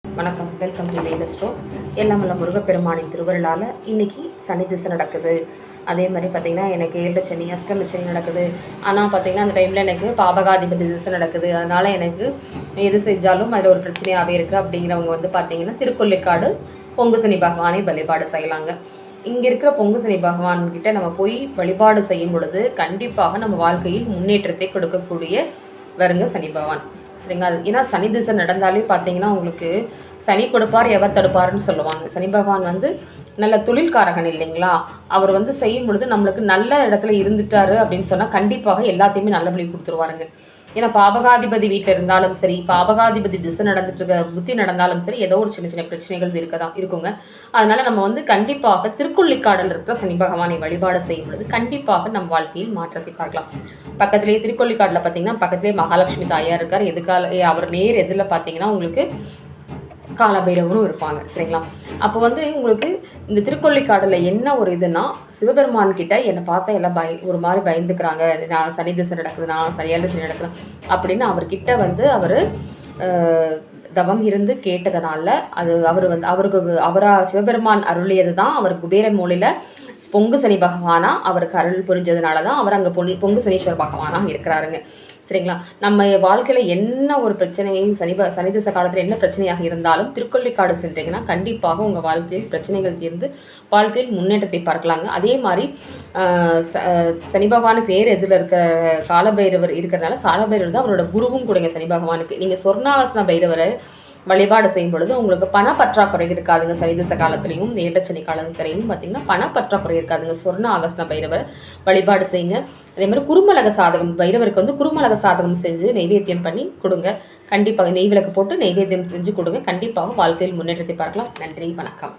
வணக்கம், welcome to லேத ஸ்டோ. எல்லாம் வல்ல முருகப்பெருமானின் திருவருளால் இன்றைக்கி சனி திசை நடக்குது. அதே மாதிரி பார்த்திங்கன்னா எனக்கு 7 சனி அஷ்டம சனி நடக்குது. ஆனால் பார்த்திங்கன்னா அந்த டைமில் எனக்கு பாபகாதிபதி திசை நடக்குது. அதனால் எனக்கு எது செஞ்சாலும் அதில் ஒரு பிரச்சனையாகவே இருக்குது. அப்படிங்கிறவங்க வந்து பார்த்திங்கன்னா திருக்கொல்லிக்காடு பொங்கு சனி பகவானை வழிபாடு செய்யலாங்க. இங்கே இருக்கிற பொங்கு சனி பகவான்கிட்ட நம்ம போய் வழிபாடு செய்யும் பொழுது கண்டிப்பாக நம்ம வாழ்க்கையில் முன்னேற்றத்தை கொடுக்கக்கூடிய வருங்க சனி பகவான். சரிங்களா? அது ஏன்னா சனி திசை நடந்தாலே பார்த்தீங்கன்னா உங்களுக்கு சனி கொடுப்பார் எவர் தடுப்பாருன்னு சொல்லுவாங்க. சனி பகவான் வந்து நல்ல தொழில்காரகன் இல்லைங்களா? அவர் வந்து செய்யும் பொழுது நம்மளுக்கு நல்ல இடத்துல இருந்துட்டாரு அப்படின்னு சொன்னால் கண்டிப்பாக எல்லாத்தையுமே நல்லபடி கொடுத்துருவாருங்க. ஏன்னா பாபகாதிபதி வீட்டில் இருந்தாலும் சரி, பாபகாதிபதி திசை நடந்துட்டு இருக்க புத்தி நடந்தாலும் சரி, ஏதோ ஒரு சின்ன சின்ன பிரச்சனைகள் இருக்குங்க. அதனால நம்ம வந்து கண்டிப்பாக திருக்கொல்லிக்காடல் இருக்கிற சனி பகவானை வழிபாடு செய்யும் பொழுது கண்டிப்பாக நம் வாழ்க்கையில் மாற்றத்தை பார்க்கலாம். பக்கத்திலேயே திருக்கொல்லிக்காடில் பார்த்தீங்கன்னா பக்கத்திலேயே மகாலட்சுமி தாயார் இருக்கார். அவர் நேர் எதில் பார்த்தீங்கன்னா உங்களுக்கு காலபைரவரும் இருப்பாங்க. சரிங்களா? அப்போ வந்து உங்களுக்கு இந்த திருக்கொல்லிக்காடில் என்ன ஒரு இதுனா, சிவபெருமான் கிட்ட என்னை பார்த்தா எல்லாம் ஒரு மாதிரி பயந்துக்கிறாங்க, நான் சனி திசை நடக்குது, நான் சரியான சனி நடக்குது அப்படின்னு அவர்கிட்ட வந்து அவர் தவம் இருந்து கேட்டதுனால அது அவர் வந்து சிவபெருமான் அருளியது தான். அவர் குபேர மூலையில் பொங்கு சனி பகவானாக அவருக்கு அருள் புரிஞ்சதுனால தான் அவர் அங்கே பொங்கு சனீஸ்வர பகவானாக இருக்கிறாருங்க. சரிங்களா? நம்ம வாழ்க்கையில் என்ன ஒரு பிரச்சனையும் சனி திசை காலத்தில் என்ன பிரச்சனையாக இருந்தாலும் திருக்கொல்லிக்காடு சென்றீங்கன்னா கண்டிப்பாக உங்கள் வாழ்க்கையில் பிரச்சனைகள் தீர்ந்து வாழ்க்கையில் முன்னேற்றத்தை பார்க்கலாங்க. அதே மாதிரி சனி பகவானுக்கு நேர் எதில் இருக்கிற காலபைரவர் இருக்கிறதுனால காலபைரவர் தான் அவரோட குருவும் கொடுங்க சனி பகவானுக்கு. நீங்கள் சொர்ணாகசன பைரவரை வழிபாடு செய்யும் பொழுது உங்களுக்கு பணப்பற்றாக்குறை இருக்காதுங்க. சனி திசை காலத்திலையும் 7 சனி காலத்திலையும் பார்த்திங்கன்னா பணப்பற்றாக்குறை இருக்காதுங்க. சொர்ண ஆகஸ்ன பைரவர் வழிபாடு செய்யுங்க. அதே மாதிரி குருமலக சாதகம், பைரவருக்கு வந்து குருமலக சாதகம் செஞ்சு நெய்வேத்தியம் பண்ணி கொடுங்க. கண்டிப்பாக நெய் விளக்கு போட்டு நெய்வேத்தியம் செஞ்சு கொடுங்க. கண்டிப்பாக வாழ்க்கையில் முன்னேற்றத்தை பார்க்கலாம். நன்றி, வணக்கம்.